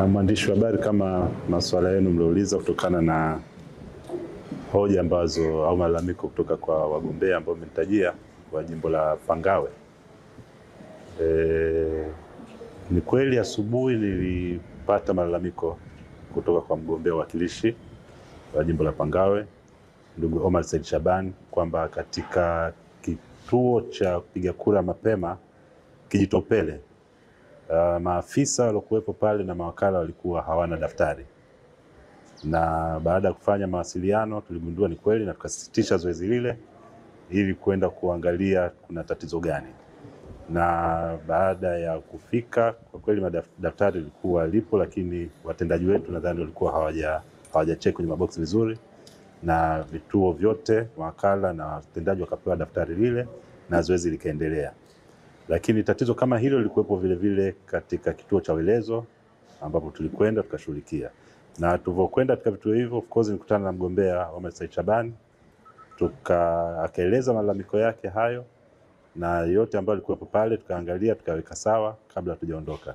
Na mwandishi wa habari, kama masuala yenu mliouliza kutokana na hoja ambazo au malalamiko kutoka kwa wagombea ambao mmenitajia kwa jimbo la Pangawe. Ni kweli asubuhi nilipata malalamiko kutoka kwa mgombea wakilishi wa jimbo la Pangawe, ndugu Omar Said Shaban, kwamba katika kituo cha kupiga kura mapema Kijitopele, maafisa waliokuwepo pale na mawakala walikuwa hawana daftari. Na baada ya kufanya mawasiliano tuligundua ni kweli, na tukasitisha zoezi lile ili kwenda kuangalia kuna tatizo gani. Na baada ya kufika, kwa kweli daftari lilikuwa lipo, lakini watendaji wetu nadhani walikuwa hawajacheck kwenye maboksi vizuri, na vituo vyote mawakala na watendaji wakapewa daftari lile na zoezi likaendelea. Lakini tatizo kama hilo lilikuwepo vile vile katika kituo cha Welezo ambapo tulikwenda tukashughulikia. Na tulivyokwenda katika vituo hivyo, of course nilikutana na mgombea Omar Said Shaban, akaeleza malalamiko yake hayo na yote ambayo alikuwepo pale, tukaangalia tukaweka sawa kabla tujaondoka.